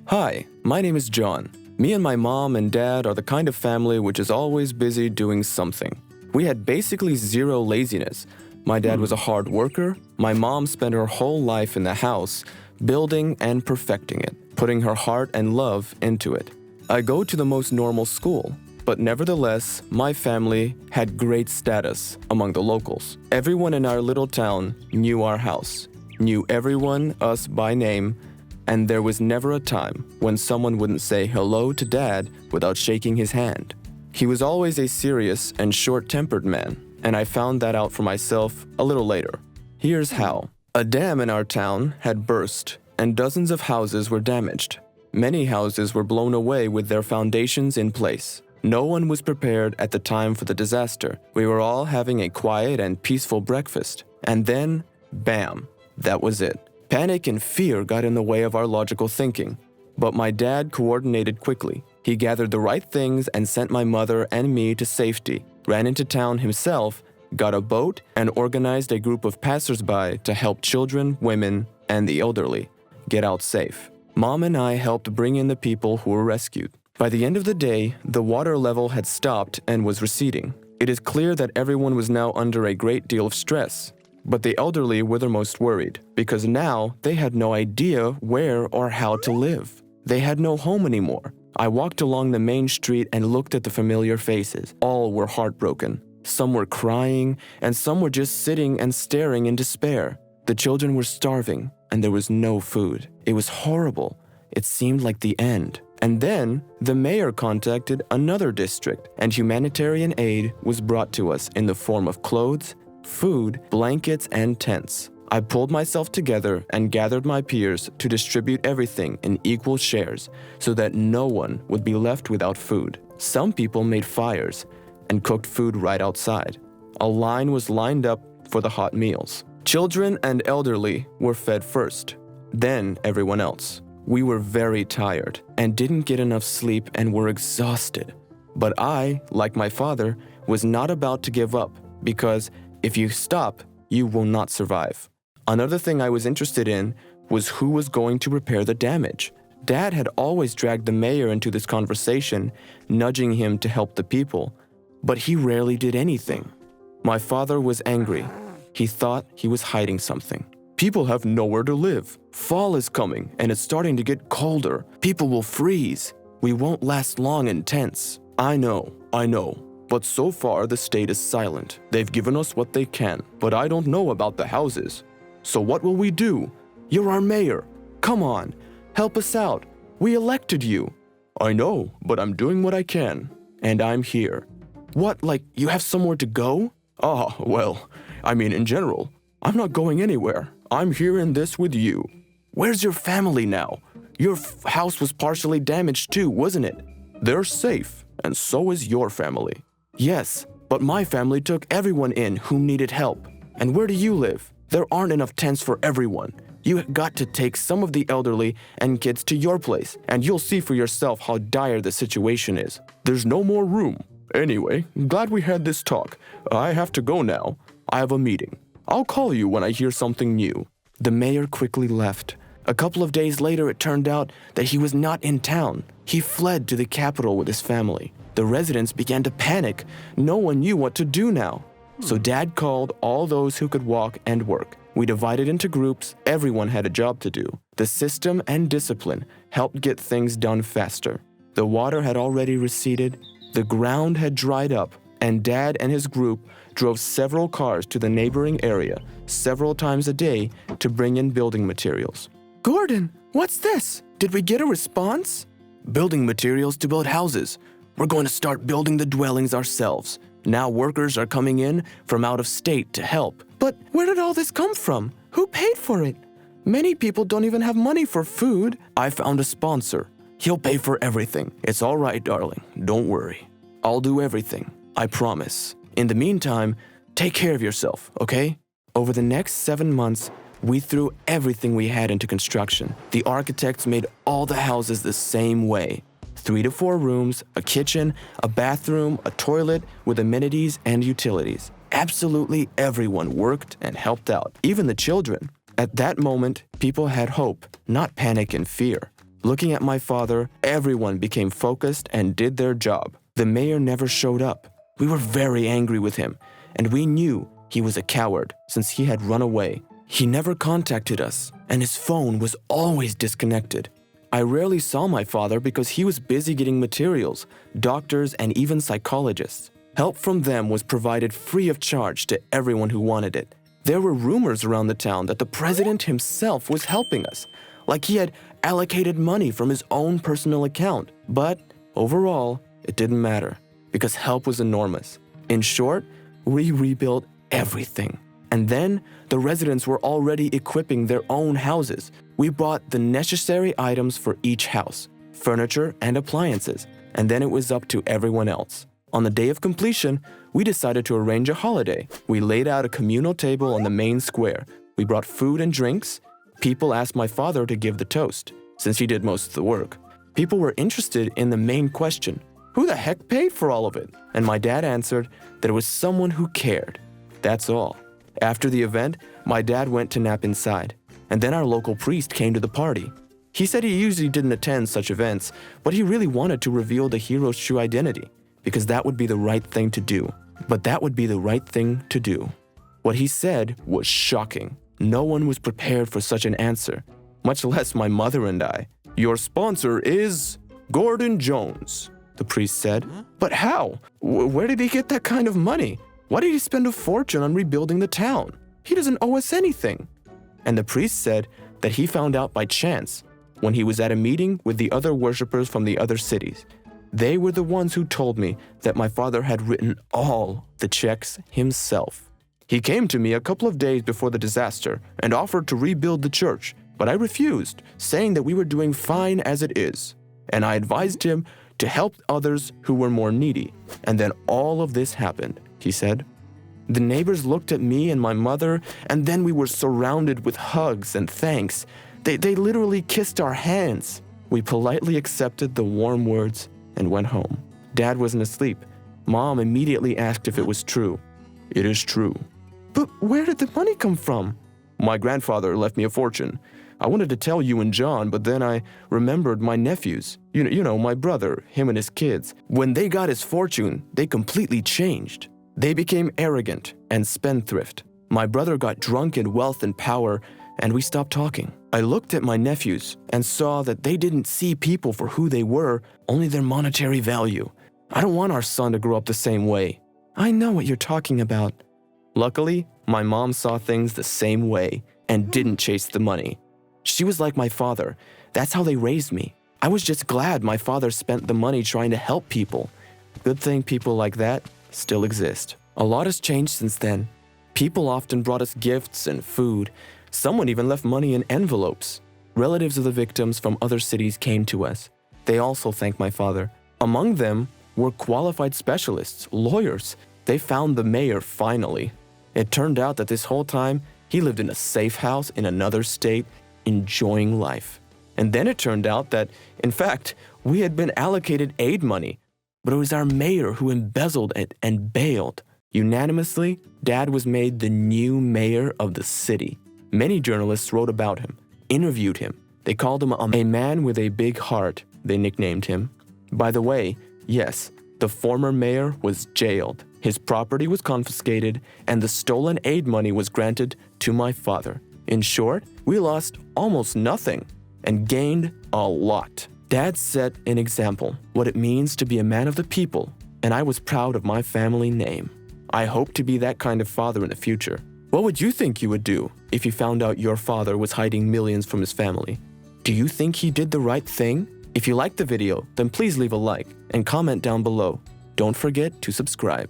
Hi, my name is John. Me and my mom and dad are the kind of family which is always busy doing something. We had basically zero laziness. My dad was a hard worker. My mom spent her whole life in the house, building and perfecting it, putting her heart and love into it. I go to the most normal school, but nevertheless, my family had great status among the locals. Everyone in our little town knew our house, knew everyone, us by name, and there was never a time when someone wouldn't say hello to Dad without shaking his hand. He was always a serious and short-tempered man, and I found that out for myself a little later. Here's how. A dam in our town had burst, and dozens of houses were damaged. Many houses were blown away with their foundations in place. No one was prepared at the time for the disaster. We were all having a quiet and peaceful breakfast. And then, bam, that was it. Panic and fear got in the way of our logical thinking. But my dad coordinated quickly. He gathered the right things and sent my mother and me to safety, ran into town himself, got a boat, and organized a group of passersby to help children, women, and the elderly get out safe. Mom and I helped bring in the people who were rescued. By the end of the day, the water level had stopped and was receding. It is clear that everyone was now under a great deal of stress. But the elderly were the most worried, because now they had no idea where or how to live. They had no home anymore. I walked along the main street and looked at the familiar faces. All were heartbroken. Some were crying, and some were just sitting and staring in despair. The children were starving, and there was no food. It was horrible. It seemed like the end. And then, the mayor contacted another district, and humanitarian aid was brought to us in the form of clothes, food, blankets, and tents. I pulled myself together and gathered my peers to distribute everything in equal shares so that no one would be left without food. Some people made fires and cooked food right outside. A line was lined up for the hot meals. Children and elderly were fed first, then everyone else. We were very tired and didn't get enough sleep and were exhausted. But I, like my father, was not about to give up because if you stop, you will not survive. Another thing I was interested in was who was going to repair the damage. Dad had always dragged the mayor into this conversation, nudging him to help the people, but he rarely did anything. My father was angry. He thought he was hiding something. People have nowhere to live. Fall is coming, and it's starting to get colder. People will freeze. We won't last long in tents. I know. But so far, the state is silent. They've given us what they can, but I don't know about the houses. So what will we do? You're our mayor. Come on, help us out. We elected you. I know, but I'm doing what I can. And I'm here. What, like you have somewhere to go? Well, in general, I'm not going anywhere. I'm here in this with you. Where's your family now? Your house was partially damaged too, wasn't it? They're safe, and so is your family. Yes, but my family took everyone in who needed help. And where do you live? There aren't enough tents for everyone. You got to take some of the elderly and kids to your place, and you'll see for yourself how dire the situation is. There's no more room. Anyway, glad we had this talk. I have to go now. I have a meeting. I'll call you when I hear something new. The mayor quickly left. A couple of days later, it turned out that he was not in town. He fled to the capital with his family. The residents began to panic. No one knew what to do now. So Dad called all those who could walk and work. We divided into groups. Everyone had a job to do. The system and discipline helped get things done faster. The water had already receded. The ground had dried up. And Dad and his group drove several cars to the neighboring area several times a day to bring in building materials. Gordon, what's this? Did we get a response? Building materials to build houses. We're going to start building the dwellings ourselves. Now workers are coming in from out of state to help. But where did all this come from? Who paid for it? Many people don't even have money for food. I found a sponsor. He'll pay for everything. It's all right, darling. Don't worry. I'll do everything. I promise. In the meantime, take care of yourself, okay? Over the next 7 months, we threw everything we had into construction. The architects made all the houses the same way. 3 to 4 rooms, a kitchen, a bathroom, a toilet with amenities and utilities. Absolutely everyone worked and helped out, even the children. At that moment, people had hope, not panic and fear. Looking at my father, everyone became focused and did their job. The mayor never showed up. We were very angry with him, and we knew he was a coward since he had run away. He never contacted us, and his phone was always disconnected. I rarely saw my father because he was busy getting materials, doctors, and even psychologists. Help from them was provided free of charge to everyone who wanted it. There were rumors around the town that the president himself was helping us, like he had allocated money from his own personal account. But overall, it didn't matter because help was enormous. In short, we rebuilt everything. And then the residents were already equipping their own houses. We bought the necessary items for each house, furniture and appliances, and then it was up to everyone else. On the day of completion, we decided to arrange a holiday. We laid out a communal table on the main square. We brought food and drinks. People asked my father to give the toast, since he did most of the work. People were interested in the main question, who the heck paid for all of it? And my dad answered that it was someone who cared. That's all. After the event, my dad went to nap inside, and then our local priest came to the party. He said he usually didn't attend such events, but he really wanted to reveal the hero's true identity, because that would be the right thing to do. What he said was shocking. No one was prepared for such an answer, much less my mother and I. Your sponsor is Gordon Jones, the priest said. But how? Where did he get that kind of money? Why did he spend a fortune on rebuilding the town? He doesn't owe us anything. And the priest said that he found out by chance when he was at a meeting with the other worshippers from the other cities. They were the ones who told me that my father had written all the checks himself. He came to me a couple of days before the disaster and offered to rebuild the church, but I refused, saying that we were doing fine as it is. And I advised him to help others who were more needy. And then all of this happened, he said. The neighbors looked at me and my mother, and then we were surrounded with hugs and thanks. They literally kissed our hands. We politely accepted the warm words and went home. Dad wasn't asleep. Mom immediately asked if it was true. It is true. But where did the money come from? My grandfather left me a fortune. I wanted to tell you and John, but then I remembered my nephews. You know, my brother, him and his kids. When they got his fortune, they completely changed. They became arrogant and spendthrift. My brother got drunk in wealth and power, and we stopped talking. I looked at my nephews and saw that they didn't see people for who they were, only their monetary value. I don't want our son to grow up the same way. I know what you're talking about. Luckily, my mom saw things the same way and didn't chase the money. She was like my father. That's how they raised me. I was just glad my father spent the money trying to help people. Good thing people like that still exist. A lot has changed since then. People often brought us gifts and food. Someone even left money in envelopes. Relatives of the victims from other cities came to us. They also thanked my father. Among them were qualified specialists, lawyers. They found the mayor finally. It turned out that this whole time, he lived in a safe house in another state, enjoying life. And then it turned out that, in fact, we had been allocated aid money, but it was our mayor who embezzled it and bailed. Unanimously, Dad was made the new mayor of the city. Many journalists wrote about him, interviewed him. They called him a man with a big heart, they nicknamed him. By the way, yes, the former mayor was jailed. His property was confiscated, and the stolen aid money was granted to my father. In short, we lost almost nothing and gained a lot. Dad set an example, what it means to be a man of the people, and I was proud of my family name. I hope to be that kind of father in the future. What would you think you would do if you found out your father was hiding millions from his family? Do you think he did the right thing? If you liked the video, then please leave a like and comment down below. Don't forget to subscribe.